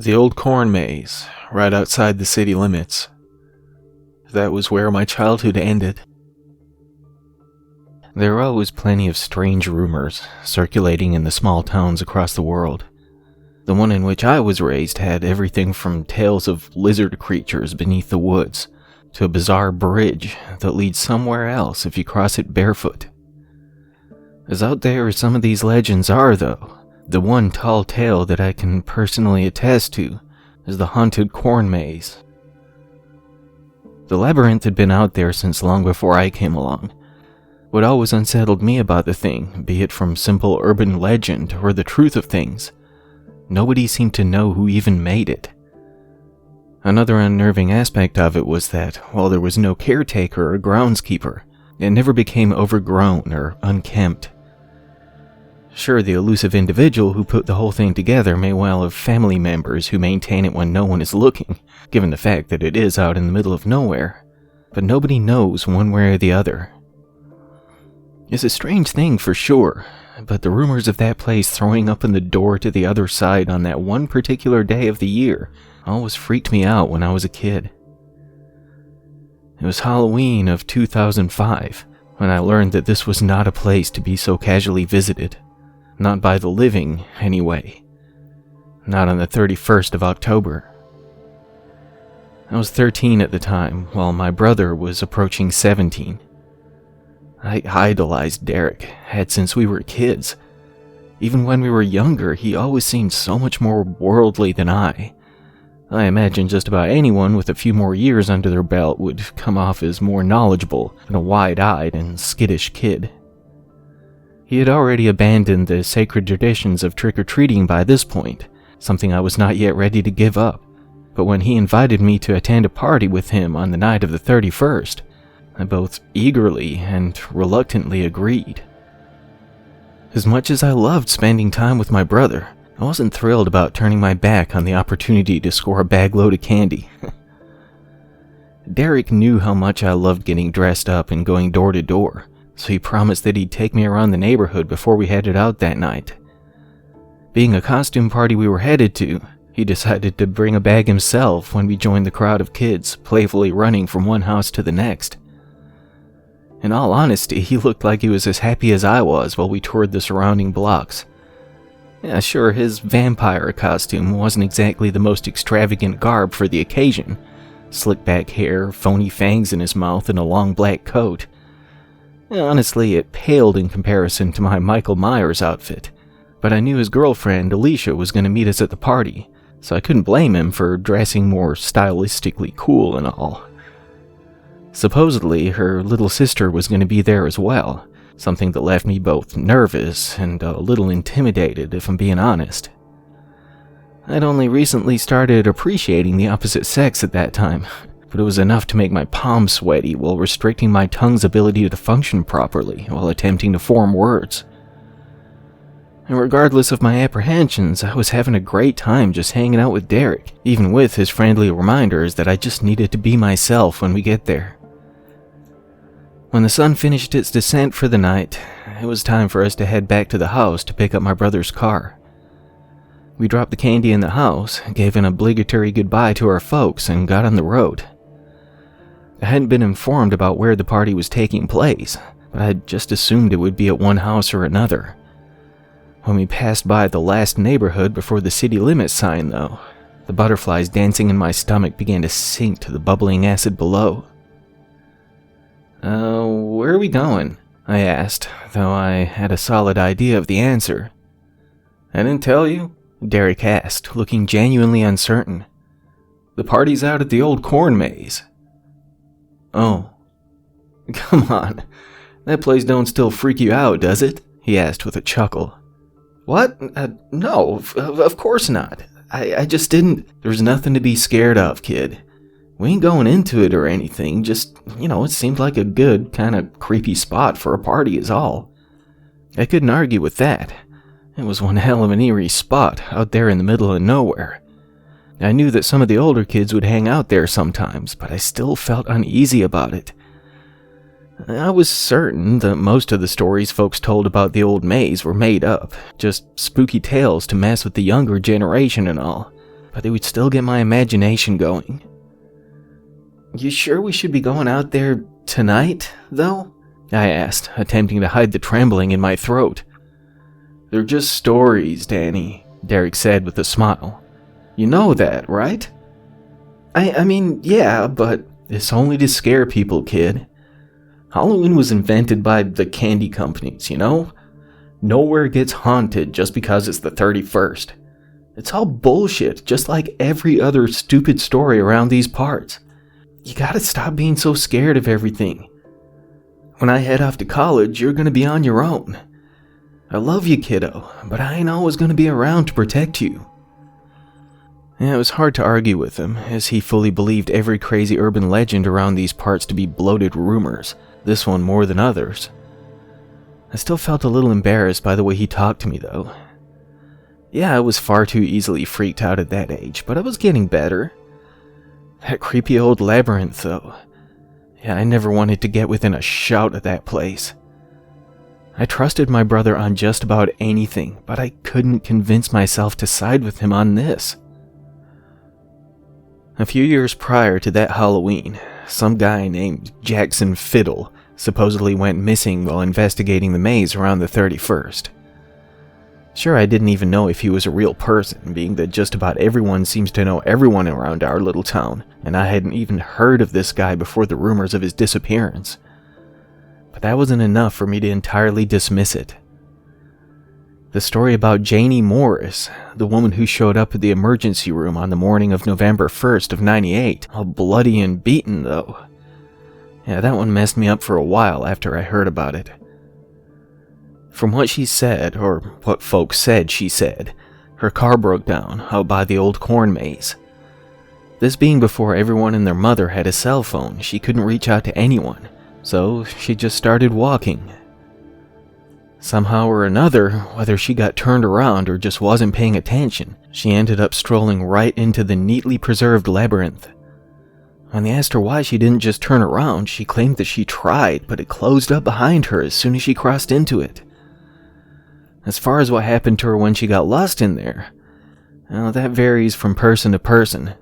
The old corn maze, right outside the city limits. That was where my childhood ended. There were always plenty of strange rumors circulating in the small towns across the world. The one in which I was raised had everything from tales of lizard creatures beneath the woods to a bizarre bridge that leads somewhere else if you cross it barefoot. As out there as some of these legends are, though, the one tall tale that I can personally attest to is the haunted corn maze. The labyrinth had been out there since long before I came along. What always unsettled me about the thing, be it from simple urban legend or the truth of things, nobody seemed to know who even made it. Another unnerving aspect of it was that, while there was no caretaker or groundskeeper, it never became overgrown or unkempt. Sure, the elusive individual who put the whole thing together may well have family members who maintain it when no one is looking, given the fact that it is out in the middle of nowhere, but nobody knows one way or the other. It's a strange thing for sure, but the rumors of that place throwing open the door to the other side on that one particular day of the year always freaked me out when I was a kid. It was Halloween of 2005 when I learned that this was not a place to be so casually visited. Not by the living, anyway. Not on the 31st of October. I was 13 at the time, while my brother was approaching 17. I idolized Derek, had since we were kids. Even when we were younger, he always seemed so much more worldly than I. I imagine just about anyone with a few more years under their belt would come off as more knowledgeable than a wide-eyed and skittish kid. He had already abandoned the sacred traditions of trick-or-treating by this point, something I was not yet ready to give up, but when he invited me to attend a party with him on the night of the 31st, I both eagerly and reluctantly agreed. As much as I loved spending time with my brother, I wasn't thrilled about turning my back on the opportunity to score a bag load of candy. Derek knew how much I loved getting dressed up and going door to door, so he promised that he'd take me around the neighborhood before we headed out that night. Being a costume party we were headed to, he decided to bring a bag himself when we joined the crowd of kids playfully running from one house to the next. In all honesty, he looked like he was as happy as I was while we toured the surrounding blocks. Yeah, sure, his vampire costume wasn't exactly the most extravagant garb for the occasion. Slick back hair, phony fangs in his mouth, and a long black coat. Honestly, it paled in comparison to my Michael Myers outfit, but I knew his girlfriend, Alicia, was going to meet us at the party, so I couldn't blame him for dressing more stylistically cool and all. Supposedly, her little sister was going to be there as well, something that left me both nervous and a little intimidated, if I'm being honest. I'd only recently started appreciating the opposite sex at that time, but it was enough to make my palms sweaty while restricting my tongue's ability to function properly while attempting to form words. And regardless of my apprehensions, I was having a great time just hanging out with Derek, even with his friendly reminders that I just needed to be myself when we get there. When the sun finished its descent for the night, it was time for us to head back to the house to pick up my brother's car. We dropped the candy in the house, gave an obligatory goodbye to our folks, and got on the road. I hadn't been informed about where the party was taking place, but I'd just assumed it would be at one house or another. When we passed by the last neighborhood before the city limits sign, though, the butterflies dancing in my stomach began to sink to the bubbling acid below. Where are we going?" I asked, though I had a solid idea of the answer. "I didn't tell you?" Derek asked, looking genuinely uncertain. "The party's out at the old corn maze." "Oh. Come on. That place don't still freak you out, does it?" he asked with a chuckle. "What? No, of course not. I just didn't..." "There's nothing to be scared of, kid. We ain't going into it or anything, just, it seemed like a good, kind of creepy spot for a party is all." I couldn't argue with that. It was one hell of an eerie spot, out there in the middle of nowhere. I knew that some of the older kids would hang out there sometimes, but I still felt uneasy about it. I was certain that most of the stories folks told about the old maze were made up, just spooky tales to mess with the younger generation and all. but they would still get my imagination going. "You sure we should be going out there tonight, though?" I asked, attempting to hide the trembling in my throat. "They're just stories, Danny," Derek said with a smile. "You know that, right?" I mean, yeah, but it's only to scare people, kid. Halloween was invented by the candy companies, you know? Nowhere gets haunted just because it's the 31st. It's all bullshit, just like every other stupid story around these parts. You gotta stop being so scared of everything. When I head off to college, you're gonna be on your own. I love you, kiddo, but I ain't always gonna be around to protect you." It was hard to argue with him, as he fully believed every crazy urban legend around these parts to be bloated rumors, this one more than others. I still felt a little embarrassed by the way he talked to me, though. Yeah, I was far too easily freaked out at that age, but I was getting better. That creepy old labyrinth, though. Yeah, I never wanted to get within a shout of that place. I trusted my brother on just about anything, but I couldn't convince myself to side with him on this. A few years prior to that Halloween, some guy named Jackson Fiddle supposedly went missing while investigating the maze around the 31st. Sure, I didn't even know if he was a real person, being that just about everyone seems to know everyone around our little town, and I hadn't even heard of this guy before the rumors of his disappearance. But that wasn't enough for me to entirely dismiss it. The story about Janie Morris, the woman who showed up at the emergency room on the morning of November 1st of '98, all bloody and beaten though. Yeah, that one messed me up for a while after I heard about it. From what she said, or what folks said she said, her car broke down out by the old corn maze. This being before everyone and their mother had a cell phone, she couldn't reach out to anyone, so she just started walking. Somehow or another, whether she got turned around or just wasn't paying attention, she ended up strolling right into the neatly preserved labyrinth. When they asked her why she didn't just turn around, she claimed that she tried, but it closed up behind her as soon as she crossed into it. As far as what happened to her when she got lost in there, well, that varies from person to person.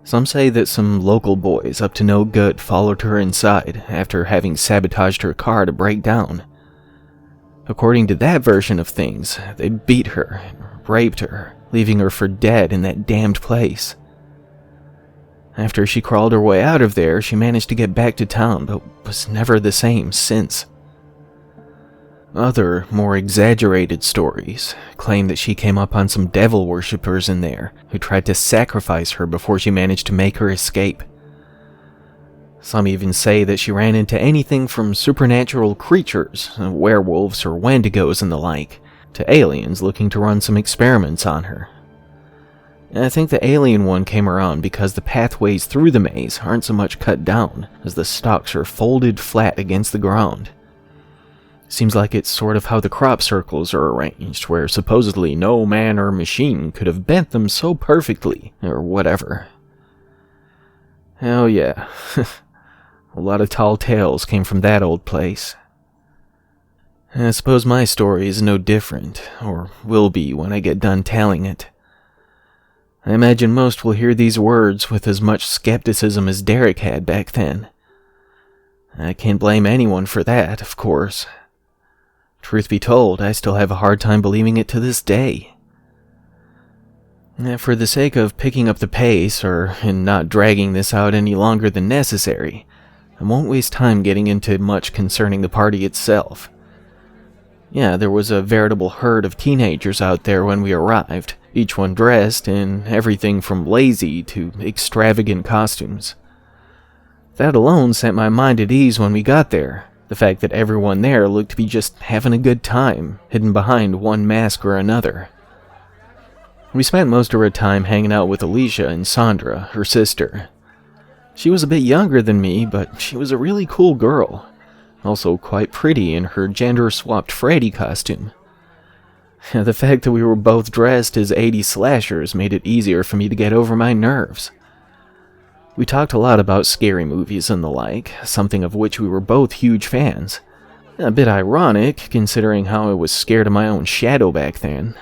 Some say that some local boys up to no good followed her inside after having sabotaged her car to break down. According to that version of things, they beat her and raped her, leaving her for dead in that damned place. After she crawled her way out of there, she managed to get back to town, but was never the same since. Other, more exaggerated stories claim that she came upon some devil worshippers in there who tried to sacrifice her before she managed to make her escape. Some even say that she ran into anything from supernatural creatures, werewolves or wendigos and the like, to aliens looking to run some experiments on her. And I think the alien one came around because the pathways through the maze aren't so much cut down as the stalks are folded flat against the ground. Seems like it's sort of how the crop circles are arranged, where supposedly no man or machine could have bent them so perfectly, or whatever. Hell yeah. A lot of tall tales came from that old place. I suppose my story is no different, or will be when I get done telling it. I imagine most will hear these words with as much skepticism as Derek had back then. I can't blame anyone for that, of course. Truth be told, I still have a hard time believing it to this day. For the sake of picking up the pace, or in not dragging this out any longer than necessary, I won't waste time getting into much concerning the party itself. Yeah, there was a veritable herd of teenagers out there when we arrived, each one dressed in everything from lazy to extravagant costumes. That alone set my mind at ease when we got there. The fact that everyone there looked to be just having a good time, hidden behind one mask or another. We spent most of our time hanging out with Alicia and Sandra, her sister. She was a bit younger than me, but she was a really cool girl. Also quite pretty in her gender-swapped Freddy costume. The fact that we were both dressed as 80s slashers made it easier for me to get over my nerves. We talked a lot about scary movies and the like, something of which we were both huge fans. A bit ironic, considering how I was scared of my own shadow back then.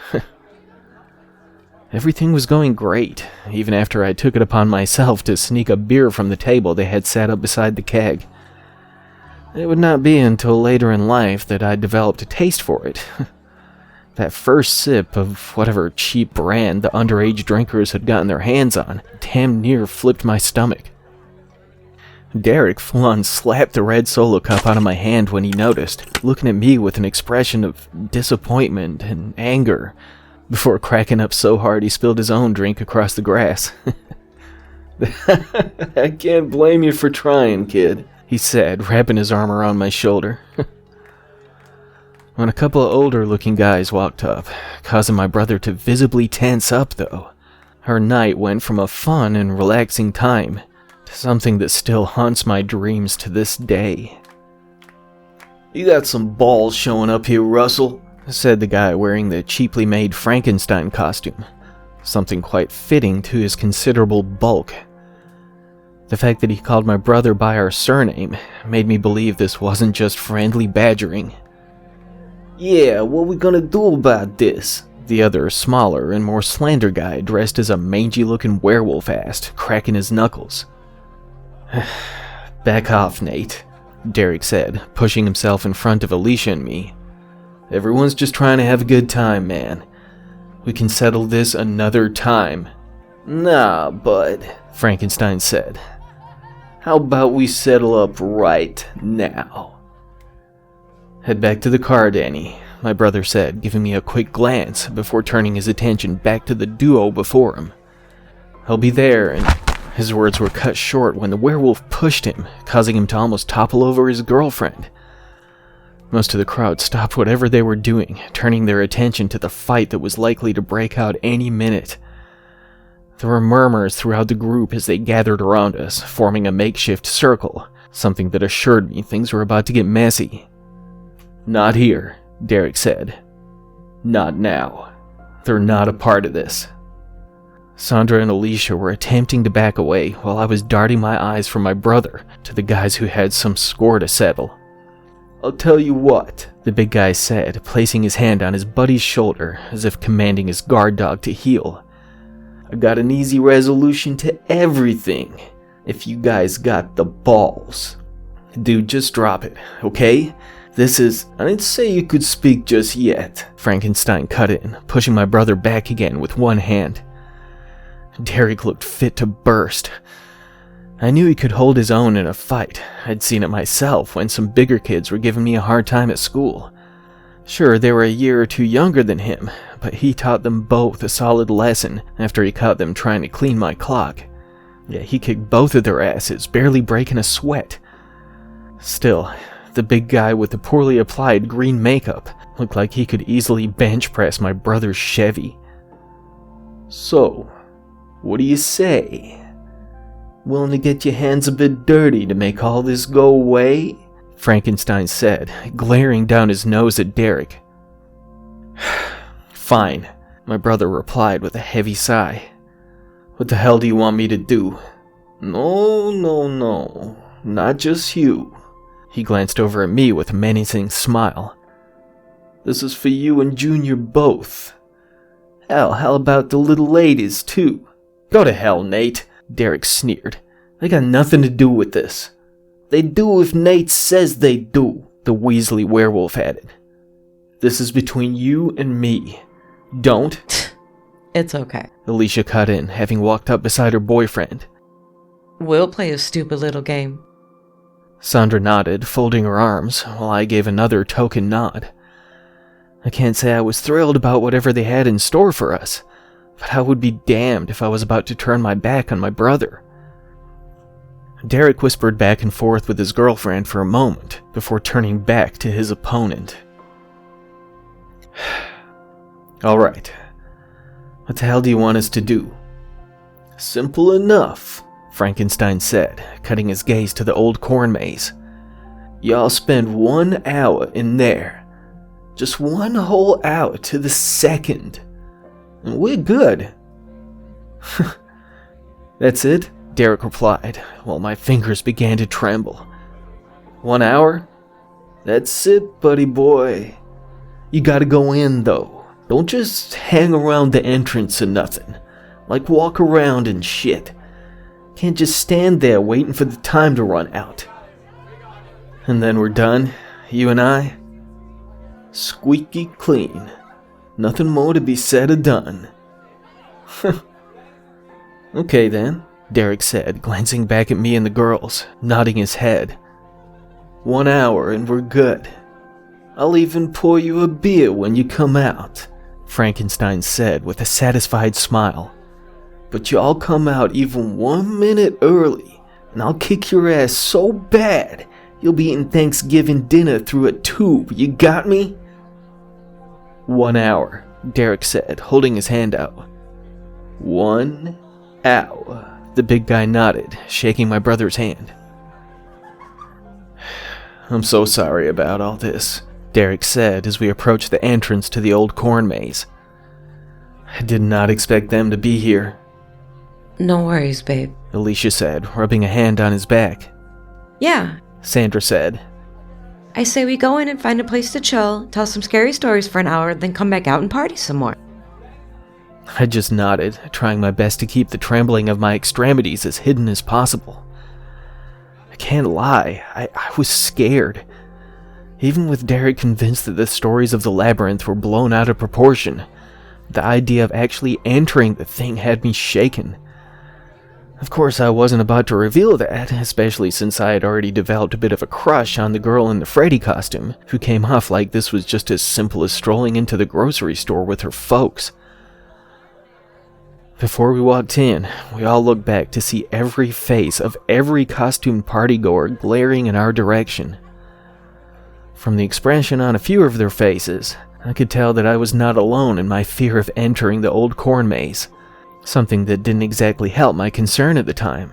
Everything was going great, even after I took it upon myself to sneak a beer from the table they had set up beside the keg. It would not be until later in life that I developed a taste for it. That first sip of whatever cheap brand the underage drinkers had gotten their hands on damn near flipped my stomach. Derek full-on slapped the red Solo cup out of my hand when he noticed, looking at me with an expression of disappointment and anger, before cracking up so hard he spilled his own drink across the grass. "I can't blame you for trying, kid," he said, wrapping his arm around my shoulder. When a couple of older-looking guys walked up, causing my brother to visibly tense up, though, our night went from a fun and relaxing time to something that still haunts my dreams to this day. "You got some balls showing up here, Russell," said the guy wearing the cheaply made Frankenstein costume, something quite fitting to his considerable bulk. The fact that he called my brother by our surname made me believe this wasn't just friendly badgering. "Yeah, what we gonna do about this?" The other, smaller and more slender guy dressed as a mangy-looking werewolf asked, cracking his knuckles. "Back off, Nate," Derek said, pushing himself in front of Alicia and me. "Everyone's just trying to have a good time, man. We can settle this another time." "Nah, bud," Frankenstein said. "How about we settle up right now?" "Head back to the car, Danny," my brother said, giving me a quick glance before turning his attention back to the duo before him. "I'll be there," and his words were cut short when the werewolf pushed him, causing him to almost topple over his girlfriend. Most of the crowd stopped whatever they were doing, turning their attention to the fight that was likely to break out any minute. There were murmurs throughout the group as they gathered around us, forming a makeshift circle, something that assured me things were about to get messy. "Not here," Derek said. "Not now. They're not a part of this." Sandra and Alicia were attempting to back away while I was darting my eyes from my brother to the guys who had some score to settle. "I'll tell you what," the big guy said, placing his hand on his buddy's shoulder as if commanding his guard dog to heel. "I got an easy resolution to everything, if you guys got the balls. Dude, just drop it, okay? This is—" "I didn't say you could speak just yet," Frankenstein cut in, pushing my brother back again with one hand. Derek looked fit to burst. I knew he could hold his own in a fight. I'd seen it myself when some bigger kids were giving me a hard time at school. Sure, they were a year or two younger than him, but he taught them both a solid lesson after he caught them trying to clean my clock. Yeah, he kicked both of their asses, barely breaking a sweat. Still, the big guy with the poorly applied green makeup looked like he could easily bench press my brother's Chevy. "So, what do you say? Willing to get your hands a bit dirty to make all this go away?" Frankenstein said, glaring down his nose at Derek. "Fine," my brother replied with a heavy sigh. "What the hell do you want me to do?" No, not just you." He glanced over at me with a menacing smile. "This is for you and Junior both. Hell, how about the little ladies, too?" "Go to hell, Nate," Derek sneered. "They got nothing to do with this." "They do if Nate says they do," the Weasley werewolf added. "This is between you and me. Don't." "It's okay," Alicia cut in, having walked up beside her boyfriend. "We'll play a stupid little game." Sandra nodded, folding her arms, while I gave another token nod. I can't say I was thrilled about whatever they had in store for us, but I would be damned if I was about to turn my back on my brother. Derek whispered back and forth with his girlfriend for a moment before turning back to his opponent. "All right. What the hell do you want us to do?" "Simple enough," Frankenstein said, cutting his gaze to the old corn maze. "Y'all spend 1 hour in there. Just 1 whole hour to the second. And we're good." "That's it?" Derek replied, while my fingers began to tremble. 1 hour? That's it, buddy boy. You gotta go in, though. Don't just hang around the entrance or nothing. Like walk around and shit. Can't just stand there waiting for the time to run out. And then we're done, you and I. Squeaky clean. Nothing more to be said or done. Okay then, Derek said, glancing back at me and the girls, nodding his head. 1 hour and we're good. I'll even pour you a beer when you come out, Frankenstein said with a satisfied smile. But y'all come out even 1 minute early, and I'll kick your ass so bad, you'll be eating Thanksgiving dinner through a tube, you got me? 1 hour, Derek said, holding his hand out. 1 hour, the big guy nodded, shaking my brother's hand. I'm so sorry about all this, Derek said as we approached the entrance to the old corn maze. I did not expect them to be here. No worries, babe. Alicia said, rubbing a hand on his back. Yeah. Sandra said. I say we go in and find a place to chill, tell some scary stories for an hour, then come back out and party some more. I just nodded, trying my best to keep the trembling of my extremities as hidden as possible. I can't lie, I was scared. Even with Derek convinced that the stories of the labyrinth were blown out of proportion, the idea of actually entering the thing had me shaken. Of course, I wasn't about to reveal that, especially since I had already developed a bit of a crush on the girl in the Freddy costume, who came off like this was just as simple as strolling into the grocery store with her folks. Before we walked in, we all looked back to see every face of every costumed partygoer glaring in our direction. From the expression on a few of their faces, I could tell that I was not alone in my fear of entering the old corn maze. Something that didn't exactly help my concern at the time.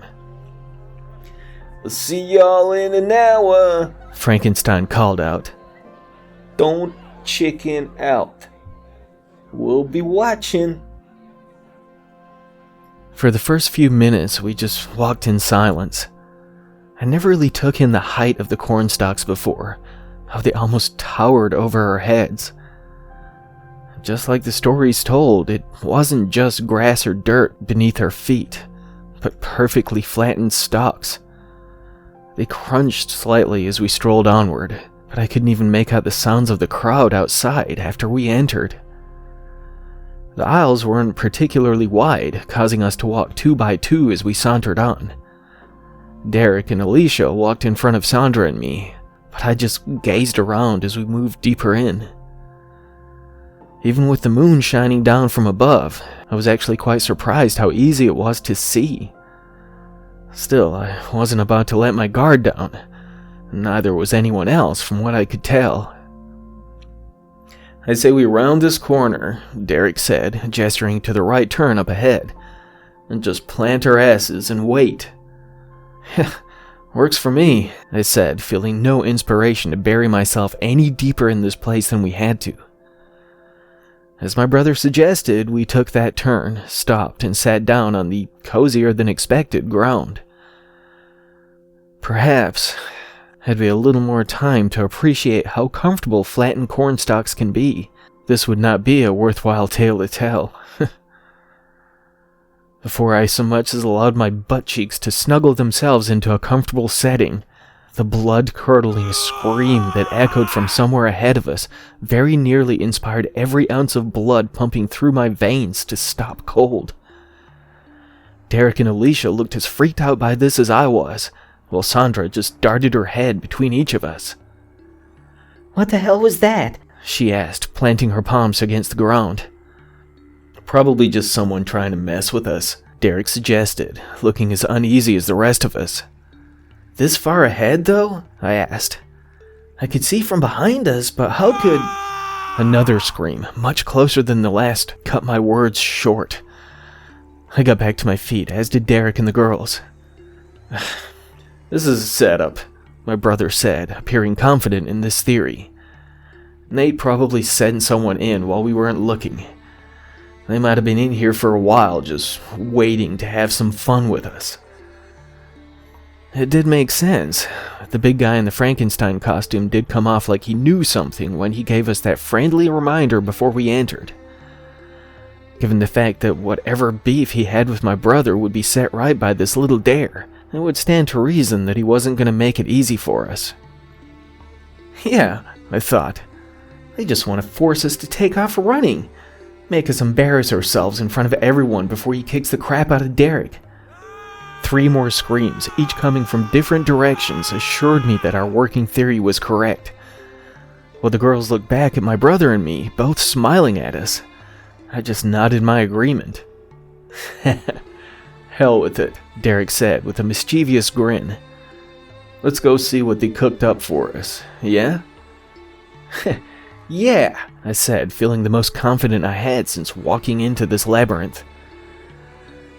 "I'll see y'all in an hour," Frankenstein called out. "Don't chicken out. We'll be watching." For the first few minutes, we just walked in silence. I never really took in the height of the corn stalks before, how they almost towered over our heads. Just like the stories told, it wasn't just grass or dirt beneath our feet, but perfectly flattened stalks. They crunched slightly as we strolled onward, but I couldn't even make out the sounds of the crowd outside after we entered. The aisles weren't particularly wide, causing us to walk 2 by 2 as we sauntered on. Derek and Alicia walked in front of Sandra and me, but I just gazed around as we moved deeper in. Even with the moon shining down from above, I was actually quite surprised how easy it was to see. Still, I wasn't about to let my guard down. Neither was anyone else, from what I could tell. "I say we round this corner," Derek said, gesturing to the right turn up ahead, "and just plant our asses and wait." "Works for me," I said, feeling no inspiration to bury myself any deeper in this place than we had to. As my brother suggested, we took that turn, stopped, and sat down on the cozier-than-expected ground. Perhaps, had we a little more time to appreciate how comfortable flattened corn stalks can be, this would not be a worthwhile tale to tell. Before I so much as allowed my butt cheeks to snuggle themselves into a comfortable setting, the blood-curdling scream that echoed from somewhere ahead of us very nearly inspired every ounce of blood pumping through my veins to stop cold. Derek and Alicia looked as freaked out by this as I was, while Sandra just darted her head between each of us. "What the hell was that?" she asked, planting her palms against the ground. "Probably just someone trying to mess with us," Derek suggested, looking as uneasy as the rest of us. "This far ahead, though?" I asked. "I could see from behind us, but how could—" Another scream, much closer than the last, cut my words short. I got back to my feet, as did Derek and the girls. "This is a setup," my brother said, appearing confident in this theory. "Nate probably sent someone in while we weren't looking. They might have been in here for a while, just waiting to have some fun with us." It did make sense. The big guy in the Frankenstein costume did come off like he knew something when he gave us that friendly reminder before we entered. given the fact that whatever beef he had with my brother would be set right by this little dare. It would stand to reason that he wasn't going to make it easy for us. Yeah, I thought. They just want to force us to take off running. Make us embarrass ourselves in front of everyone before he kicks the crap out of Derek. 3 more screams, each coming from different directions, assured me that our working theory was correct. While the girls looked back at my brother and me, both smiling at us, I just nodded my agreement. Hell with it, Derek said with a mischievous grin. Let's go see what they cooked up for us, yeah? Yeah, I said, feeling the most confident I had since walking into this labyrinth.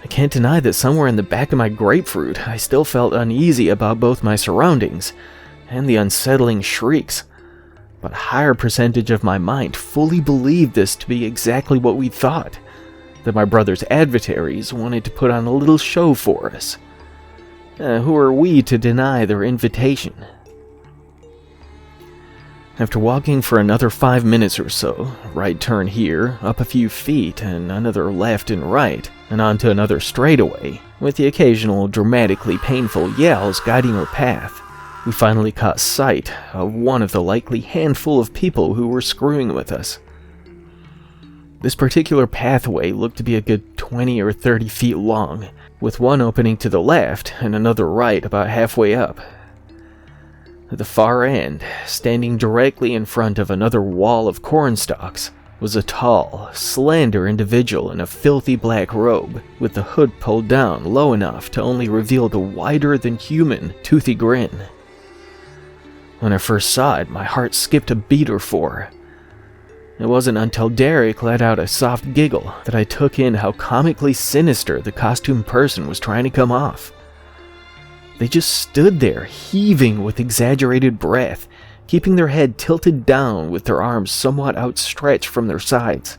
I can't deny that somewhere in the back of my grapefruit, I still felt uneasy about both my surroundings and the unsettling shrieks, but a higher percentage of my mind fully believed this to be exactly what we thought, that my brother's adversaries wanted to put on a little show for us. Who are we to deny their invitation? After walking for another 5 minutes or so, right turn here, up a few feet, and another left and right, and onto another straightaway, with the occasional dramatically painful yells guiding our path, we finally caught sight of one of the likely handful of people who were screwing with us. This particular pathway looked to be a good 20 or 30 feet long, with one opening to the left and another right about halfway up. At the far end, standing directly in front of another wall of cornstalks, was a tall, slender individual in a filthy black robe, with the hood pulled down low enough to only reveal the wider-than-human, toothy grin. When I first saw it, my heart skipped a beat or 4. It wasn't until Derek let out a soft giggle that I took in how comically sinister the costumed person was trying to come off. They just stood there, heaving with exaggerated breath, keeping their head tilted down with their arms somewhat outstretched from their sides.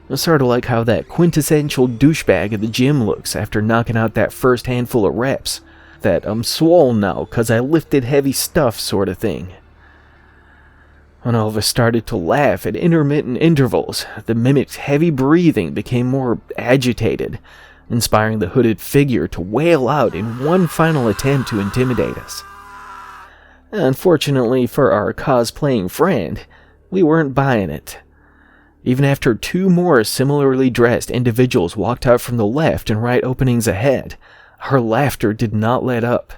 It's sort of like how that quintessential douchebag at the gym looks after knocking out that first handful of reps. That I'm swole now 'cause I lifted heavy stuff sort of thing. When all of us started to laugh at intermittent intervals, the mimic's heavy breathing became more agitated, inspiring the hooded figure to wail out in one final attempt to intimidate us. Unfortunately for our cosplaying friend, we weren't buying it. Even after 2 more similarly dressed individuals walked out from the left and right openings ahead, our laughter did not let up.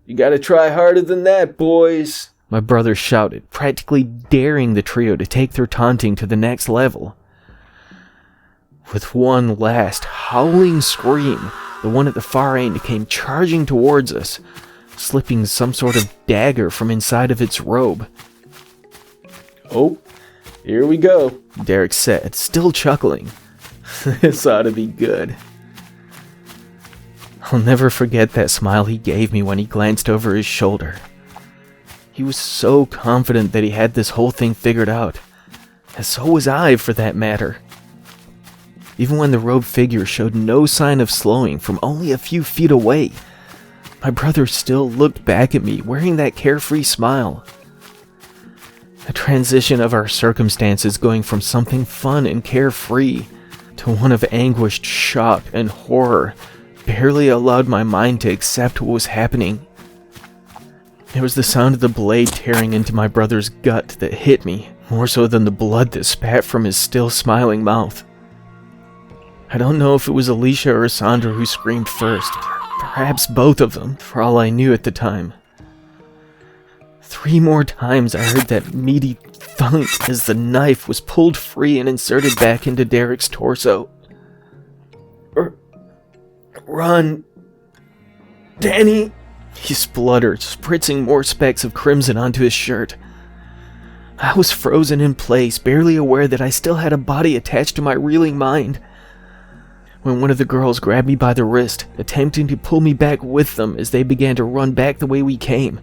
"You gotta try harder than that, boys," my brother shouted, practically daring the trio to take their taunting to the next level. With one last howling scream, the one at the far end came charging towards us, slipping some sort of dagger from inside of its robe. "Oh, here we go," Derek said, still chuckling. "This ought to be good." I'll never forget that smile he gave me when he glanced over his shoulder. He was so confident that he had this whole thing figured out, and so was I, for that matter. Even when the robed figure showed no sign of slowing from only a few feet away, my brother still looked back at me wearing that carefree smile. The transition of our circumstances going from something fun and carefree to one of anguished shock and horror barely allowed my mind to accept what was happening. It was the sound of the blade tearing into my brother's gut that hit me, more so than the blood that spat from his still smiling mouth. I don't know if it was Alicia or Sandra who screamed first, perhaps both of them, for all I knew at the time. 3 more times I heard that meaty thunk as the knife was pulled free and inserted back into Derek's torso. "Run, Danny," he spluttered, spritzing more specks of crimson onto his shirt. I was frozen in place, barely aware that I still had a body attached to my reeling mind. When one of the girls grabbed me by the wrist, attempting to pull me back with them as they began to run back the way we came,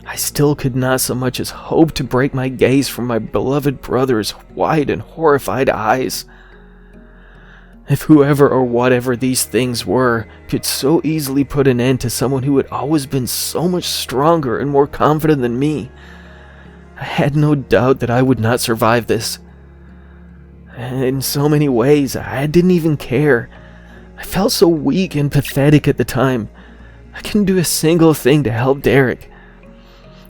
I still could not so much as hope to break my gaze from my beloved brother's wide and horrified eyes. If whoever or whatever these things were could so easily put an end to someone who had always been so much stronger and more confident than me, I had no doubt that I would not survive this. In so many ways, I didn't even care. I felt so weak and pathetic at the time. I couldn't do a single thing to help Derek.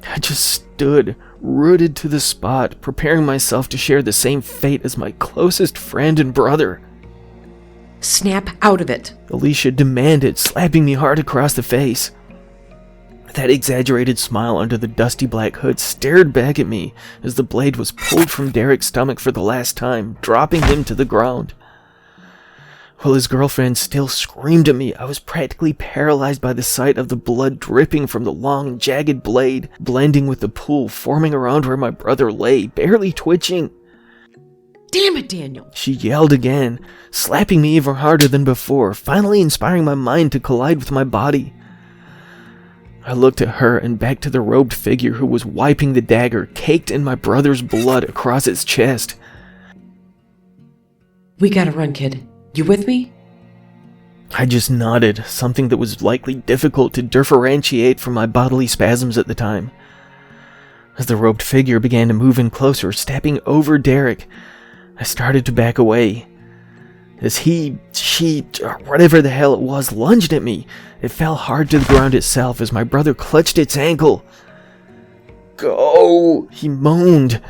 I just stood, rooted to the spot, preparing myself to share the same fate as my closest friend and brother. Snap out of it. Alicia demanded, slapping me hard across the face. That exaggerated smile under the dusty black hood stared back at me as the blade was pulled from Derek's stomach for the last time, dropping him to the ground. While his girlfriend still screamed at me, I was practically paralyzed by the sight of the blood dripping from the long, jagged blade, blending with the pool forming around where my brother lay, barely twitching. Damn it, Daniel. She yelled again, slapping me even harder than before, finally inspiring my mind to collide with my body. I looked at her and back to the robed figure who was wiping the dagger caked in my brother's blood across its chest. We gotta run, kid. You with me? I just nodded, something that was likely difficult to differentiate from my bodily spasms at the time. As the robed figure began to move in closer, stepping over Derek, I started to back away. As she, or whatever the hell it was, lunged at me, it fell hard to the ground itself as my brother clutched its ankle. "Go!" he moaned.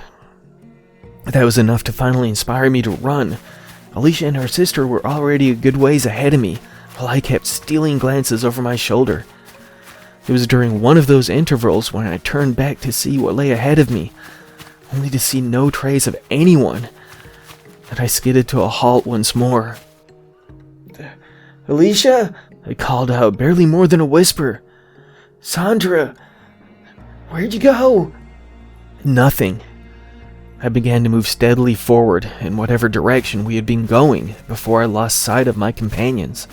That was enough to finally inspire me to run. Alicia and her sister were already a good ways ahead of me, while I kept stealing glances over my shoulder. It was during one of those intervals when I turned back to see what lay ahead of me, only to see no trace of anyone, that I skidded to a halt once more. "Alicia!" I called out, barely more than a whisper. "Sandra! Where'd you go?" Nothing. I began to move steadily forward in whatever direction we had been going before I lost sight of my companions.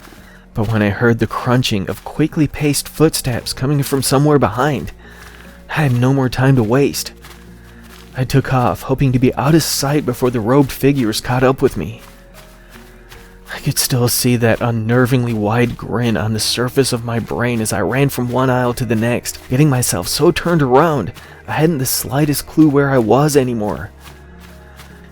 But when I heard the crunching of quickly paced footsteps coming from somewhere behind, I had no more time to waste. I took off, hoping to be out of sight before the robed figures caught up with me. I could still see that unnervingly wide grin on the surface of my brain as I ran from one aisle to the next, getting myself so turned around I hadn't the slightest clue where I was anymore.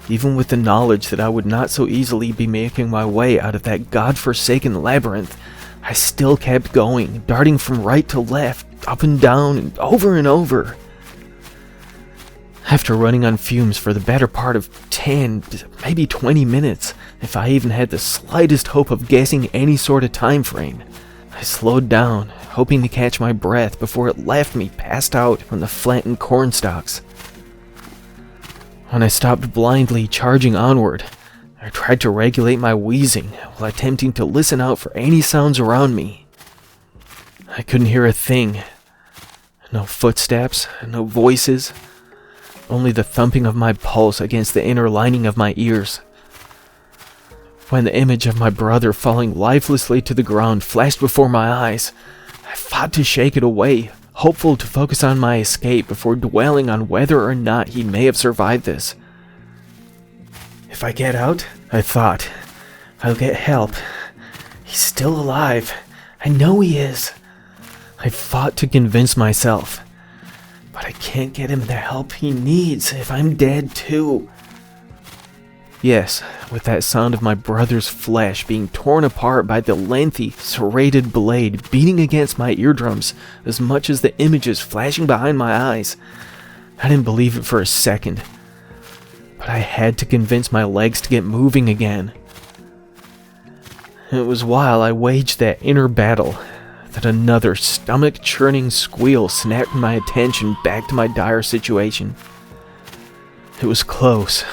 Even with the knowledge that I would not so easily be making my way out of that godforsaken labyrinth, I still kept going, darting from right to left, up and down, and over. After running on fumes for the better part of 10, maybe 20 minutes, if I even had the slightest hope of guessing any sort of time frame, I slowed down, hoping to catch my breath before it left me passed out on the flattened cornstalks. When I stopped blindly charging onward, I tried to regulate my wheezing while attempting to listen out for any sounds around me. I couldn't hear a thing. No footsteps, no voices, only the thumping of my pulse against the inner lining of my ears. When the image of my brother falling lifelessly to the ground flashed before my eyes, I fought to shake it away, hopeful to focus on my escape before dwelling on whether or not he may have survived this. If I get out, I thought, I'll get help. He's still alive. I know he is. I fought to convince myself. But I can't get him the help he needs if I'm dead too. Yes, with that sound of my brother's flesh being torn apart by the lengthy, serrated blade beating against my eardrums as much as the images flashing behind my eyes, I didn't believe it for a second. But I had to convince my legs to get moving again. It was while I waged that inner battle that another stomach-churning squeal snapped my attention back to my dire situation. It was close,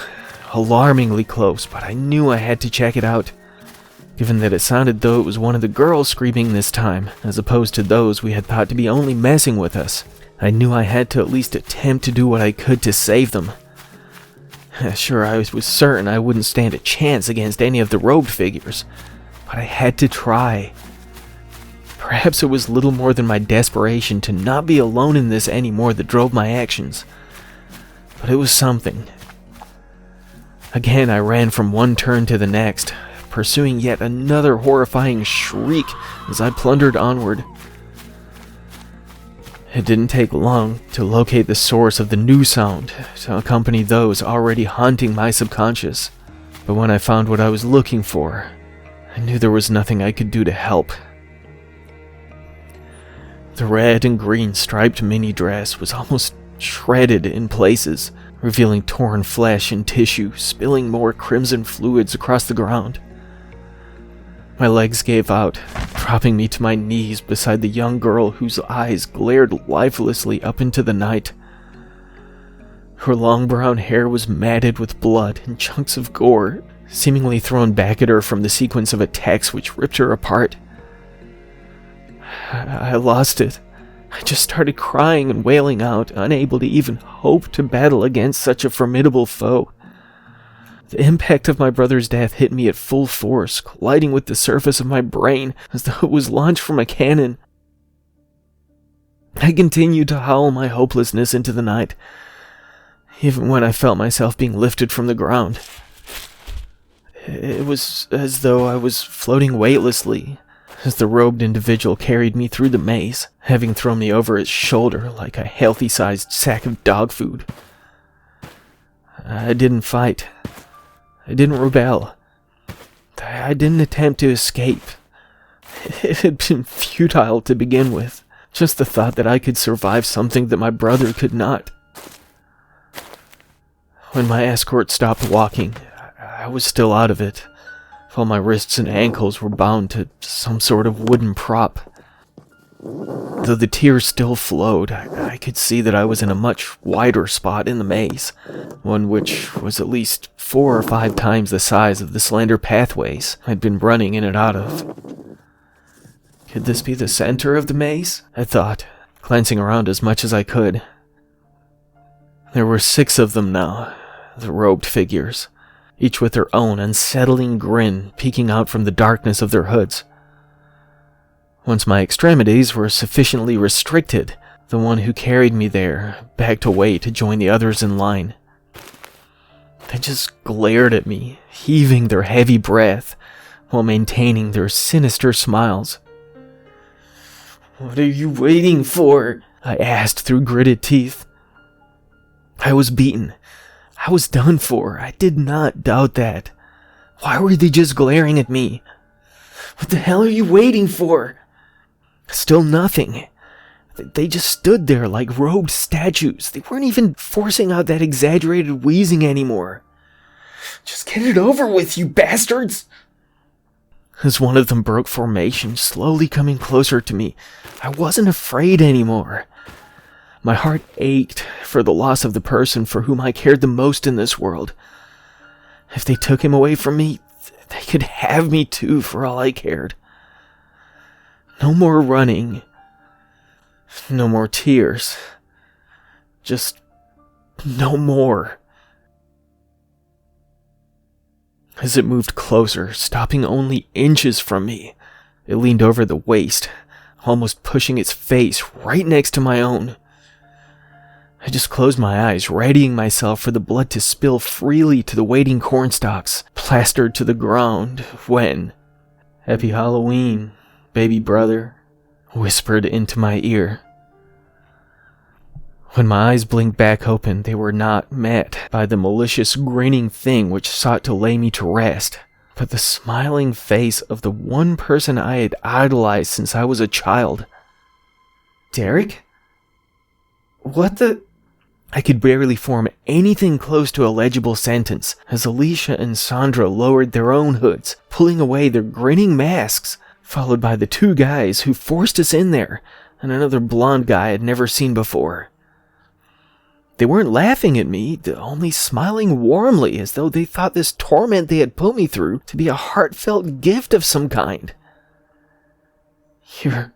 alarmingly close, but I knew I had to check it out, given that it sounded though it was one of the girls screaming this time, as opposed to those we had thought to be only messing with us. I knew I had to at least attempt to do what I could to save them. Sure, I was certain I wouldn't stand a chance against any of the robed figures, but I had to try. Perhaps it was little more than my desperation to not be alone in this anymore that drove my actions. But it was something. Again, I ran from one turn to the next, pursuing yet another horrifying shriek as I plundered onward. It didn't take long to locate the source of the new sound to accompany those already haunting my subconscious. But when I found what I was looking for, I knew there was nothing I could do to help. The red and green striped mini dress was almost shredded in places, revealing torn flesh and tissue, spilling more crimson fluids across the ground. My legs gave out, dropping me to my knees beside the young girl whose eyes glared lifelessly up into the night. Her long brown hair was matted with blood and chunks of gore, seemingly thrown back at her from the sequence of attacks which ripped her apart. I lost it. I just started crying and wailing out, unable to even hope to battle against such a formidable foe. The impact of my brother's death hit me at full force, colliding with the surface of my brain as though it was launched from a cannon. I continued to howl my hopelessness into the night, even when I felt myself being lifted from the ground. It was as though I was floating weightlessly, as the robed individual carried me through the maze, having thrown me over its shoulder like a healthy-sized sack of dog food. I didn't fight. I didn't rebel. I didn't attempt to escape. It had been futile to begin with. Just the thought that I could survive something that my brother could not. When my escort stopped walking, I was still out of it, while my wrists and ankles were bound to some sort of wooden prop. Though the tears still flowed, I could see that I was in a much wider spot in the maze, one which was at least 4 or 5 times the size of the slender pathways I'd been running in and out of. Could this be the center of the maze? I thought, glancing around as much as I could. There were 6 of them now, the robed figures, each with their own unsettling grin peeking out from the darkness of their hoods. Once my extremities were sufficiently restricted, the one who carried me there backed away to join the others in line. They just glared at me, heaving their heavy breath, while maintaining their sinister smiles. "What are you waiting for?" I asked through gritted teeth. I was beaten. I was done for. I did not doubt that. Why were they just glaring at me? "What the hell are you waiting for?" Still nothing. They just stood there like robed statues. They weren't even forcing out that exaggerated wheezing anymore. "Just get it over with, you bastards!" As one of them broke formation, slowly coming closer to me, I wasn't afraid anymore. My heart ached for the loss of the person for whom I cared the most in this world. If they took him away from me, they could have me too, for all I cared. No more running. No more tears. Just no more. As it moved closer, stopping only inches from me, it leaned over the waist, almost pushing its face right next to my own. I just closed my eyes, readying myself for the blood to spill freely to the waiting cornstalks, plastered to the ground, when "Happy Halloween, baby brother," whispered into my ear. When my eyes blinked back open, they were not met by the malicious grinning thing which sought to lay me to rest, but the smiling face of the one person I had idolized since I was a child. "Derek? What the—" I could barely form anything close to a legible sentence as Alicia and Sandra lowered their own hoods, pulling away their grinning masks, followed by the 2 guys who forced us in there, and another blonde guy I'd never seen before. They weren't laughing at me, only smiling warmly as though they thought this torment they had put me through to be a heartfelt gift of some kind. You're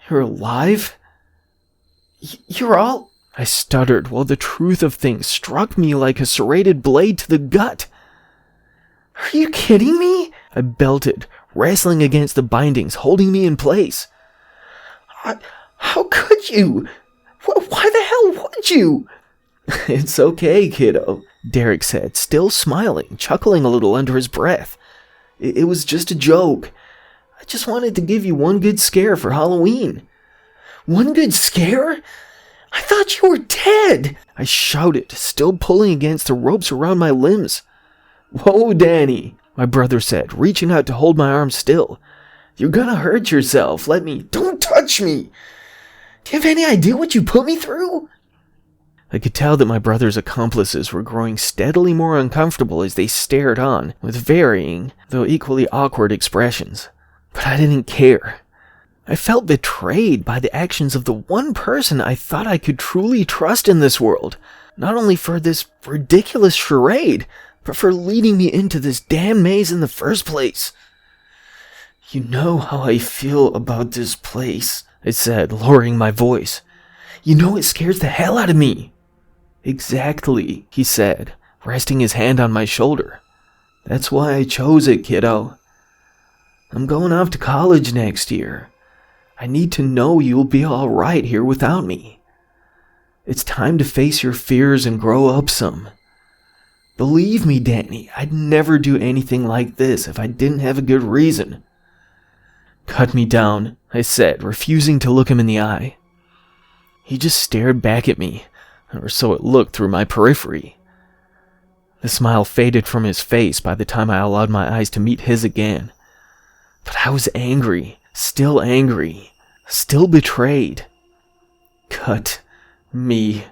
alive? You're all..." I stuttered while the truth of things struck me like a serrated blade to the gut. "Are you kidding me?" I belted, wrestling against the bindings holding me in place. How could you? Why the hell would you?" "It's okay, kiddo," Derek said, still smiling, chuckling a little under his breath. It was just a joke. I just wanted to give you one good scare for Halloween." "One good scare? I thought you were dead!" I shouted, still pulling against the ropes around my limbs. "Whoa, Danny," my brother said, reaching out to hold my arm still. "You're gonna hurt yourself. Don't touch me. Do you have any idea what you put me through?" I could tell that my brother's accomplices were growing steadily more uncomfortable as they stared on, with varying, though equally awkward expressions. But I didn't care. I felt betrayed by the actions of the one person I thought I could truly trust in this world, not only for this ridiculous charade, but for leading me into this damn maze in the first place. "You know how I feel about this place," I said, lowering my voice. "You know it scares the hell out of me." "Exactly," he said, resting his hand on my shoulder. "That's why I chose it, kiddo. I'm going off to college next year. I need to know you'll be all right here without me. It's time to face your fears and grow up some. Believe me, Danny, I'd never do anything like this if I didn't have a good reason." "Cut me down," I said, refusing to look him in the eye. He just stared back at me, or so it looked through my periphery. The smile faded from his face by the time I allowed my eyes to meet his again. But I was angry, still betrayed. "Cut me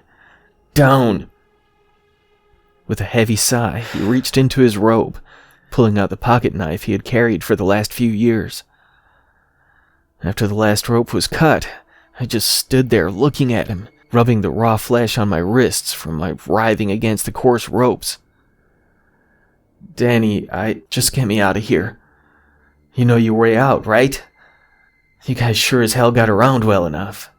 down." With a heavy sigh, he reached into his robe, pulling out the pocket knife he had carried for the last few years. After the last rope was cut, I just stood there looking at him, rubbing the raw flesh on my wrists from my writhing against the coarse ropes. "Danny, just get me out of here. You know your way out, right? You guys sure as hell got around well enough."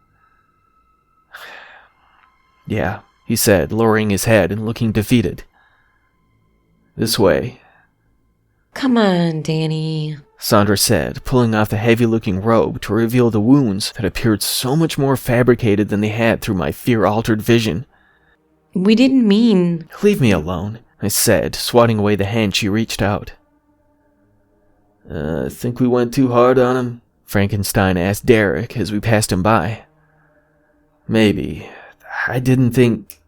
"Yeah," he said, lowering his head and looking defeated. "This way." Come on, Danny. Sandra said, pulling off the heavy-looking robe to reveal the wounds that appeared so much more fabricated than they had through my fear-altered vision. We didn't mean... "Leave me alone," I said, swatting away the hand she reached out. Think we went too hard on him?" Frankenstein asked Derek as we passed him by. "Maybe. I didn't think..."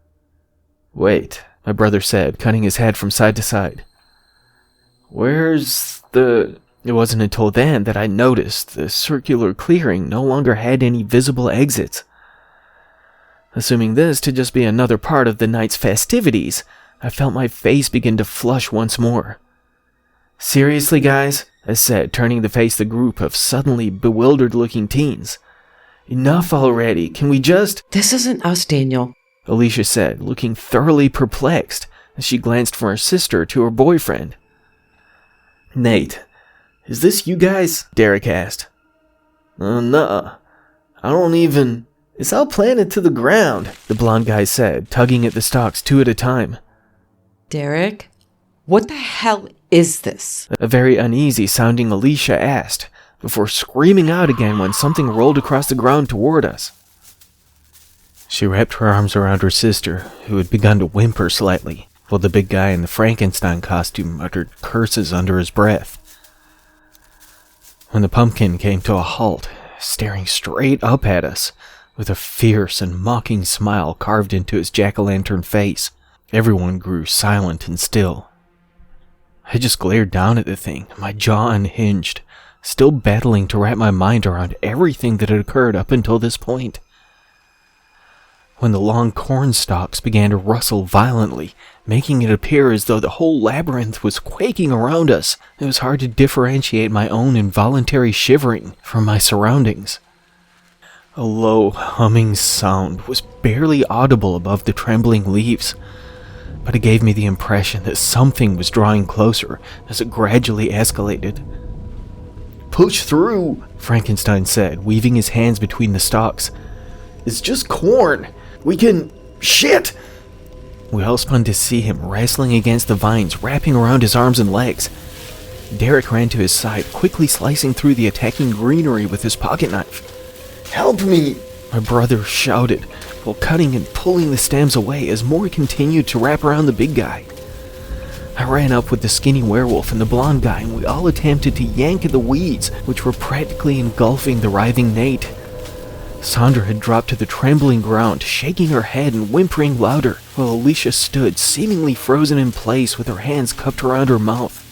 "Wait," my brother said, cutting his head from side to side. "Where's the..." It wasn't until then that I noticed the circular clearing no longer had any visible exits. Assuming this to just be another part of the night's festivities, I felt my face begin to flush once more. "Seriously, guys?" I said, turning to face the group of suddenly bewildered-looking teens. "Enough already. Can we just..." This isn't us, Daniel, Alicia said, looking thoroughly perplexed as she glanced from her sister to her boyfriend. "Nate, is this you guys?" Derek asked. Nuh-uh. I don't even... It's all planted to the ground," the blonde guy said, tugging at the stalks 2 at a time. Derek, what the hell is this? A very uneasy-sounding Alicia asked, before screaming out again when something rolled across the ground toward us. She wrapped her arms around her sister, who had begun to whimper slightly, while the big guy in the Frankenstein costume muttered curses under his breath. When the pumpkin came to a halt, staring straight up at us, with a fierce and mocking smile carved into his jack-o'-lantern face, everyone grew silent and still. I just glared down at the thing, my jaw unhinged, still battling to wrap my mind around everything that had occurred up until this point. When the long corn stalks began to rustle violently, making it appear as though the whole labyrinth was quaking around us, it was hard to differentiate my own involuntary shivering from my surroundings. A low, humming sound was barely audible above the trembling leaves, but it gave me the impression that something was drawing closer as it gradually escalated. "Push through," Frankenstein said, weaving his hands between the stalks. "It's just corn. We can... Shit!" We all spun to see him wrestling against the vines, wrapping around his arms and legs. Derek ran to his side, quickly slicing through the attacking greenery with his pocket knife. "Help me!" my brother shouted, while cutting and pulling the stems away as more continued to wrap around the big guy. I ran up with the skinny werewolf and the blonde guy, and we all attempted to yank at the weeds, which were practically engulfing the writhing Nate. Sandra had dropped to the trembling ground, shaking her head and whimpering louder, while Alicia stood, seemingly frozen in place with her hands cupped around her mouth.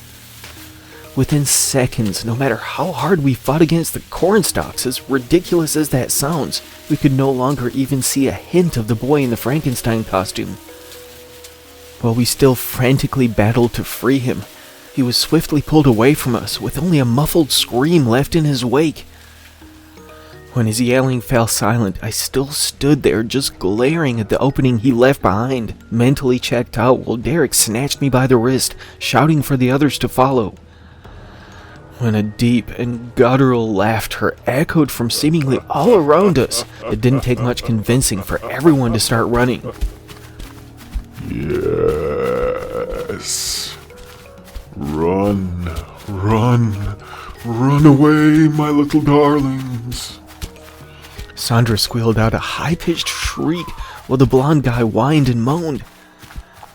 Within seconds, no matter how hard we fought against the cornstalks, as ridiculous as that sounds, we could no longer even see a hint of the boy in the Frankenstein costume. While we still frantically battled to free him, he was swiftly pulled away from us, with only a muffled scream left in his wake. When his yelling fell silent, I still stood there just glaring at the opening he left behind, mentally checked out while Derek snatched me by the wrist, shouting for the others to follow. When a deep and guttural laughter echoed from seemingly all around us, it didn't take much convincing for everyone to start running. Yes. Run, run, run away, my little darlings. Sandra squealed out a high-pitched shriek while the blonde guy whined and moaned.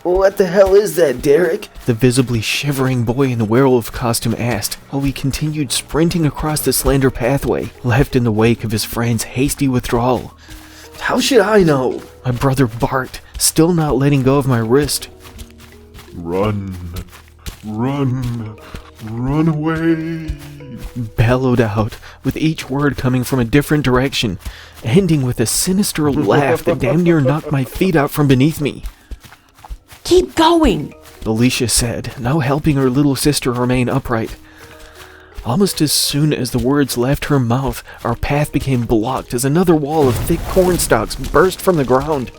What the hell is that, Derek? The visibly shivering boy in the werewolf costume asked, while we continued sprinting across the slender pathway, left in the wake of his friend's hasty withdrawal. How should I know? My brother barked, still not letting go of my wrist. Run, run, run away. Bellowed out, with each word coming from a different direction, ending with a sinister laugh that damn near knocked my feet out from beneath me. Keep going! Alicia said, now helping her little sister remain upright. Almost as soon as the words left her mouth, our path became blocked as another wall of thick cornstalks burst from the ground.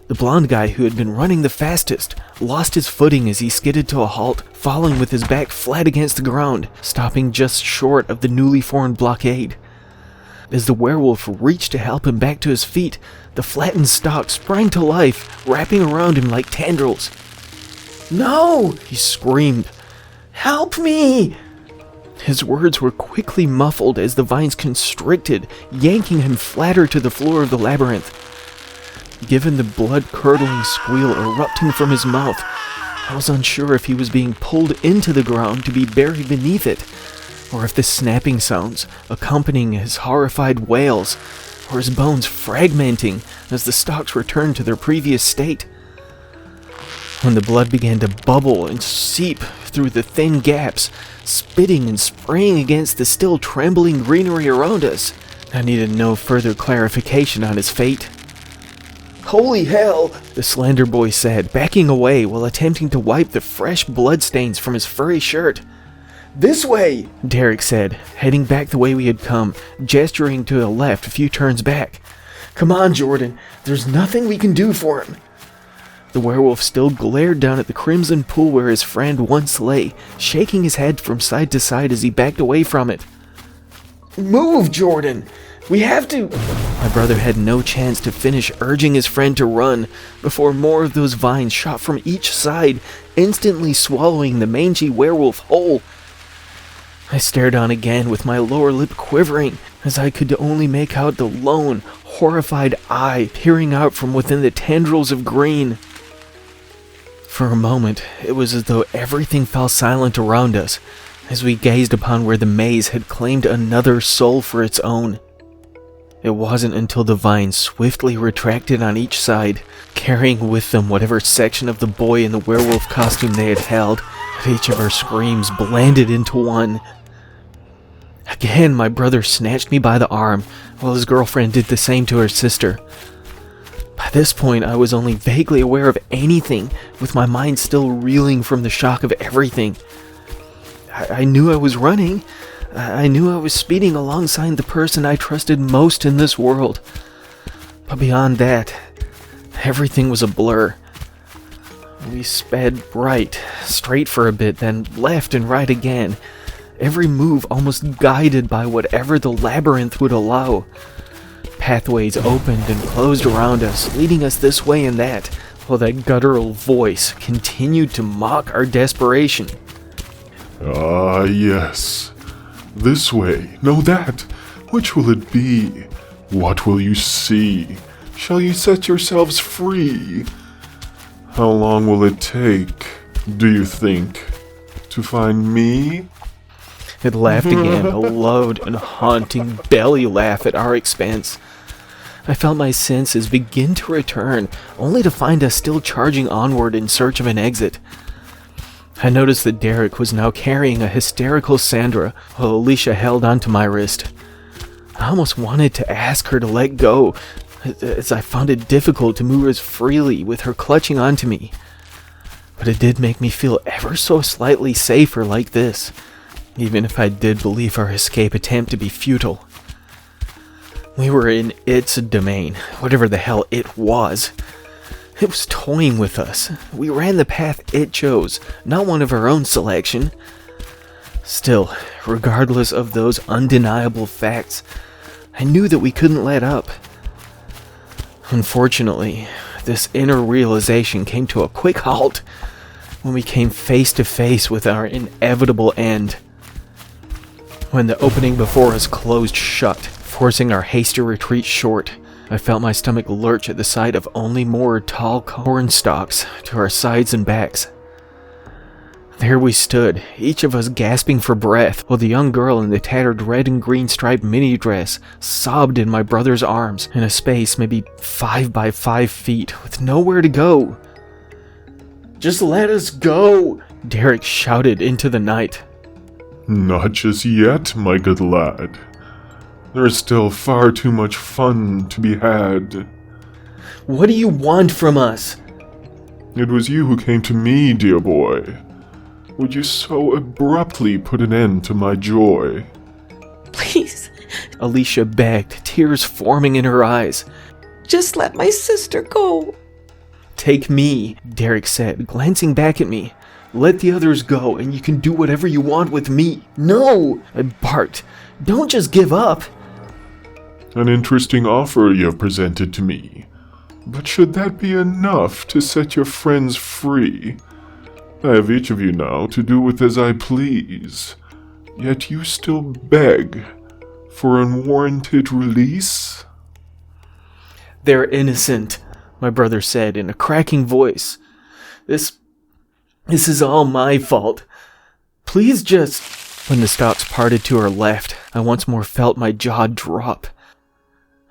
The blonde guy who had been running the fastest lost his footing as he skidded to a halt, falling with his back flat against the ground, stopping just short of the newly formed blockade. As the werewolf reached to help him back to his feet, the flattened stalk sprang to life, wrapping around him like tendrils. No! He screamed. Help me! His words were quickly muffled as the vines constricted, yanking him flatter to the floor of the labyrinth. Given the blood-curdling squeal erupting from his mouth, I was unsure if he was being pulled into the ground to be buried beneath it, or if the snapping sounds, accompanying his horrified wails, were his bones fragmenting as the stalks returned to their previous state. When the blood began to bubble and seep through the thin gaps, spitting and spraying against the still trembling greenery around us, I needed no further clarification on his fate. Holy hell! The slender boy said, backing away while attempting to wipe the fresh bloodstains from his furry shirt. This way! Derek said, heading back the way we had come, gesturing to the left a few turns back. Come on, Jordan. There's nothing we can do for him. The werewolf still glared down at the crimson pool where his friend once lay, shaking his head from side to side as he backed away from it. Move, Jordan! We have to... My brother had no chance to finish urging his friend to run before more of those vines shot from each side, instantly swallowing the mangy werewolf whole. I stared on again with my lower lip quivering as I could only make out the lone, horrified eye peering out from within the tendrils of green. For a moment, it was as though everything fell silent around us as we gazed upon where the maze had claimed another soul for its own. It wasn't until the vines swiftly retracted on each side, carrying with them whatever section of the boy in the werewolf costume they had held, that each of our screams blended into one. Again, my brother snatched me by the arm, while his girlfriend did the same to her sister. By this point, I was only vaguely aware of anything, with my mind still reeling from the shock of everything. I knew I was running. I knew I was speeding alongside the person I trusted most in this world. But beyond that, everything was a blur. We sped right, straight for a bit, then left and right again, every move almost guided by whatever the labyrinth would allow. Pathways opened and closed around us, leading us this way and that, while that guttural voice continued to mock our desperation. Ah, yes. This way, no that. Which will it be? What will you see? Shall you set yourselves free? How long will it take, do you think, to find me? It laughed again, a loud and haunting belly laugh at our expense. I felt my senses begin to return, only to find us still charging onward in search of an exit. I noticed that Derek was now carrying a hysterical Sandra, while Alicia held onto my wrist. I almost wanted to ask her to let go, as I found it difficult to move as freely with her clutching onto me. But it did make me feel ever so slightly safer like this, even if I did believe our escape attempt to be futile. We were in its domain, whatever the hell it was. It was toying with us. We ran the path it chose, not one of our own selection. Still, regardless of those undeniable facts, I knew that we couldn't let up. Unfortunately, this inner realization came to a quick halt when we came face to face with our inevitable end. When the opening before us closed shut, forcing our hasty retreat short, I felt my stomach lurch at the sight of only more tall corn stalks to our sides and backs. There we stood, each of us gasping for breath, while the young girl in the tattered red and green striped mini dress sobbed in my brother's arms in a space maybe 5 by 5 feet with nowhere to go. Just let us go! Derek shouted into the night. Not just yet, my good lad. There's still far too much fun to be had. What do you want from us? It was you who came to me, dear boy. Would you so abruptly put an end to my joy? Please, Alicia begged, tears forming in her eyes. just let my sister go. Take me, Derek said, glancing back at me. Let the others go, and you can do whatever you want with me. No! I barked. Don't just give up. An interesting offer you have presented to me. But should that be enough to set your friends free? I have each of you now to do with as I please. Yet you still beg for unwarranted release? They're innocent, my brother said in a cracking voice. This is all my fault. Please just... When the stalks parted to our left, I once more felt my jaw drop.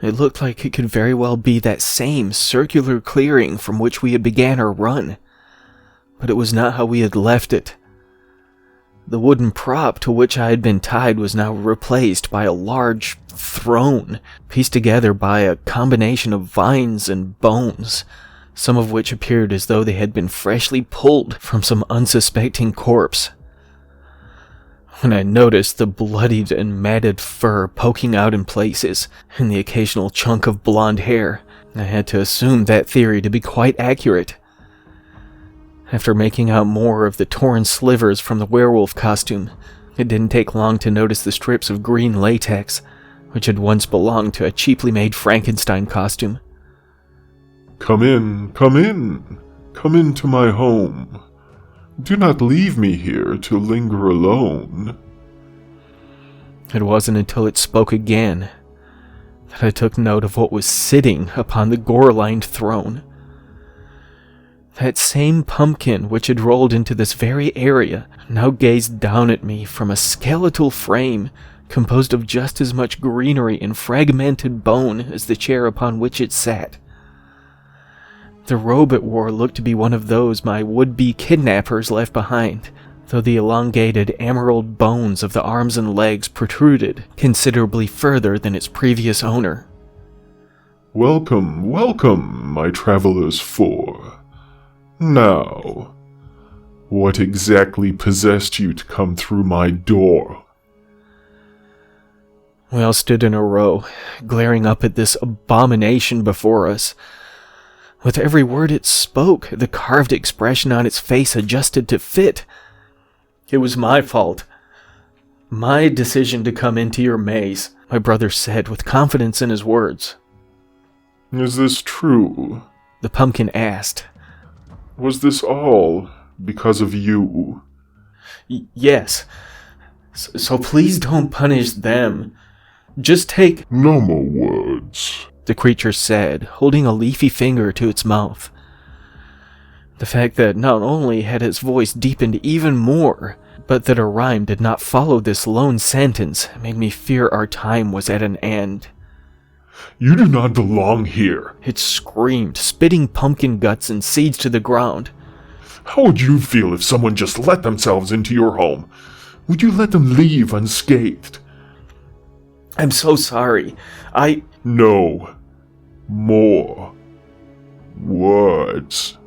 It looked like it could very well be that same circular clearing from which we had began our run. But it was not how we had left it. The wooden prop to which I had been tied was now replaced by a large throne, pieced together by a combination of vines and bones, some of which appeared as though they had been freshly pulled from some unsuspecting corpse. When I noticed the bloodied and matted fur poking out in places, and the occasional chunk of blonde hair, I had to assume that theory to be quite accurate. After making out more of the torn slivers from the werewolf costume, it didn't take long to notice the strips of green latex, which had once belonged to a cheaply made Frankenstein costume. Come in, come in. Come into my home. Do not leave me here to linger alone. It wasn't until it spoke again that I took note of what was sitting upon the gore-lined throne. That same pumpkin which had rolled into this very area now gazed down at me from a skeletal frame composed of just as much greenery and fragmented bone as the chair upon which it sat. The robe it wore looked to be one of those my would-be kidnappers left behind, though the elongated emerald bones of the arms and legs protruded considerably further than its previous owner. Welcome, welcome, my travelers four. Now, what exactly possessed you to come through my door? We all stood in a row, glaring up at this abomination before us. With every word it spoke, the carved expression on its face adjusted to fit. It was my fault. My decision to come into your maze, my brother said with confidence in his words. Is this true? The pumpkin asked. Was this all because of you? Yes. So please don't punish them. Just take... No more words, the creature said, holding a leafy finger to its mouth. The fact that not only had its voice deepened even more, But that a rhyme did not follow this lone sentence made me fear our time was at an end. You do not belong here. It screamed, spitting pumpkin guts and seeds to the ground. How would you feel if someone just let themselves into your home? Would you let them leave unscathed? I'm so sorry. No. More. Words.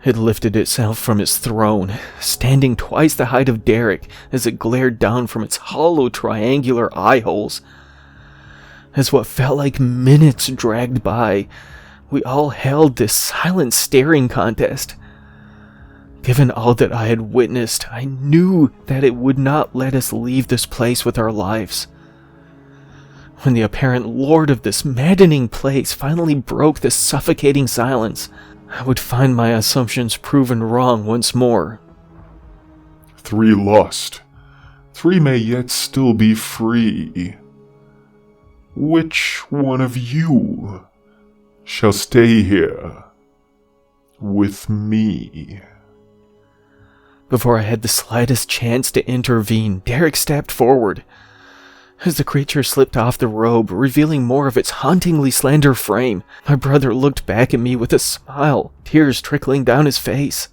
It lifted itself from its throne, standing twice the height of Derek as it glared down from its hollow triangular eye holes. As what felt like minutes dragged by, we all held this silent staring contest. Given all that I had witnessed, I knew that it would not let us leave this place with our lives. When the apparent lord of this maddening place finally broke the suffocating silence, I would find my assumptions proven wrong once more. 3 lost. 3 may yet still be free. Which one of you shall stay here with me? Before I had the slightest chance to intervene, Derek stepped forward. As the creature slipped off the robe, revealing more of its hauntingly slender frame, my brother looked back at me with a smile, tears trickling down his face.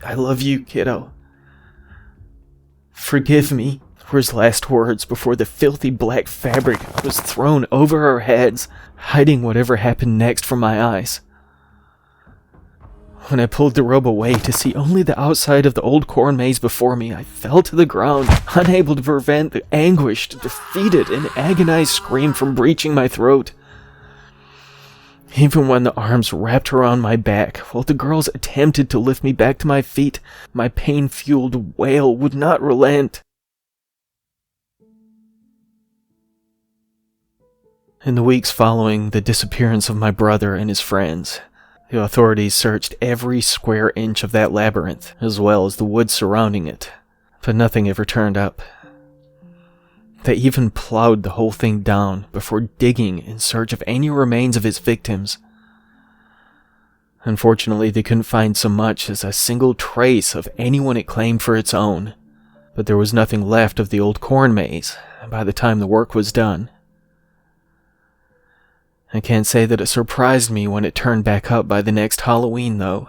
I love you, kiddo. Forgive me, were his last words before the filthy black fabric was thrown over our heads, hiding whatever happened next from my eyes. When I pulled the robe away to see only the outside of the old corn maze before me, I fell to the ground, unable to prevent the anguished, defeated, and agonized scream from breaching my throat. Even when the arms wrapped around my back, while the girls attempted to lift me back to my feet, my pain-fueled wail would not relent. In the weeks following the disappearance of my brother and his friends, the authorities searched every square inch of that labyrinth, as well as the woods surrounding it, but nothing ever turned up. They even plowed the whole thing down before digging in search of any remains of its victims. Unfortunately, they couldn't find so much as a single trace of anyone it claimed for its own, but there was nothing left of the old corn maze by the time the work was done. I can't say that it surprised me when it turned back up by the next Halloween, though.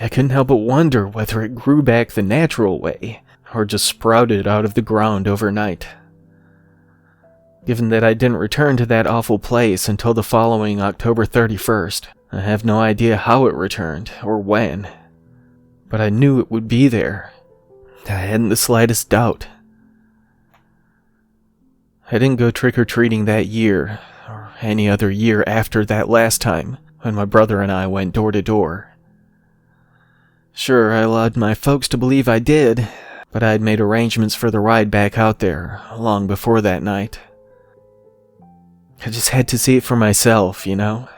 I couldn't help but wonder whether it grew back the natural way, or just sprouted out of the ground overnight. Given that I didn't return to that awful place until the following October 31st, I have no idea how it returned, or when. But I knew it would be there. I hadn't the slightest doubt. I didn't go trick-or-treating that year, or any other year after that last time, when my brother and I went door to door. Sure, I allowed my folks to believe I did, but I'd made arrangements for the ride back out there long before that night. I just had to see it for myself, you know?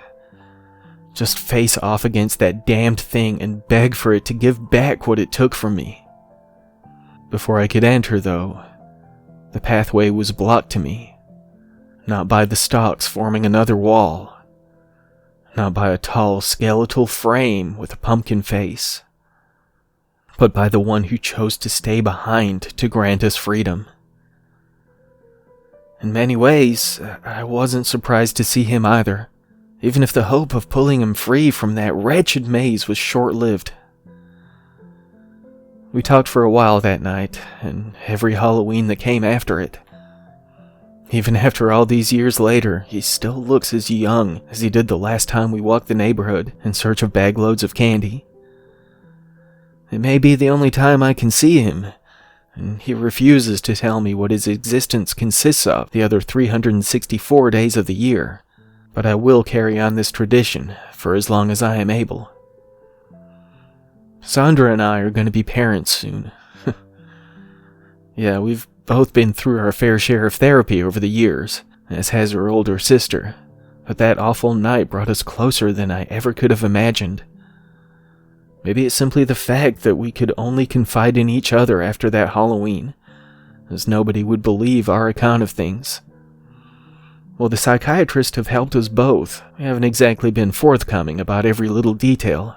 Just face off against that damned thing and beg for it to give back what it took from me. Before I could enter, though, the pathway was blocked to me. Not by the stalks forming another wall. Not by a tall skeletal frame with a pumpkin face. But by the one who chose to stay behind to grant us freedom. In many ways, I wasn't surprised to see him either, even if the hope of pulling him free from that wretched maze was short-lived. We talked for a while that night, and every Halloween that came after it. Even after all these years later, he still looks as young as he did the last time we walked the neighborhood in search of bagloads of candy. It may be the only time I can see him, and he refuses to tell me what his existence consists of the other 364 days of the year, but I will carry on this tradition for as long as I am able. Sandra and I are going to be parents soon. Yeah, we've both been through our fair share of therapy over the years, as has her older sister, but that awful night brought us closer than I ever could have imagined. Maybe it's simply the fact that we could only confide in each other after that Halloween, as nobody would believe our account of things. While the psychiatrists have helped us both, we haven't exactly been forthcoming about every little detail.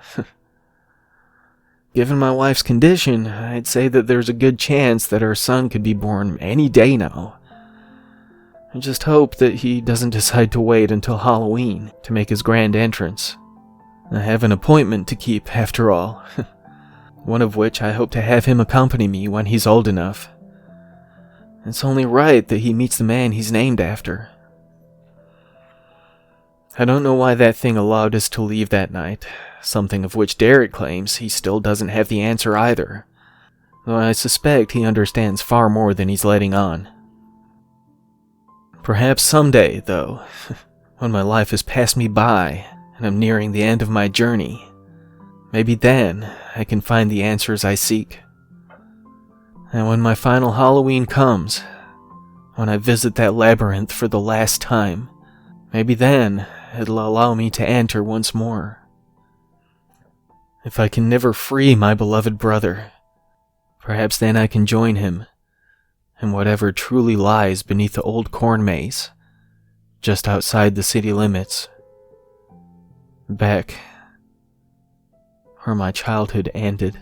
Given my wife's condition, I'd say that there's a good chance that our son could be born any day now. I just hope that he doesn't decide to wait until Halloween to make his grand entrance. I have an appointment to keep, after all. One of which I hope to have him accompany me when he's old enough. It's only right that he meets the man he's named after. I don't know why that thing allowed us to leave that night, something of which Derek claims he still doesn't have the answer either, though I suspect he understands far more than he's letting on. Perhaps someday, though, when my life has passed me by and I'm nearing the end of my journey, maybe then I can find the answers I seek. And when my final Halloween comes, when I visit that labyrinth for the last time, maybe then it'll allow me to enter once more. If I can never free my beloved brother, perhaps then I can join him in whatever truly lies beneath the old corn maze, just outside the city limits, back where my childhood ended.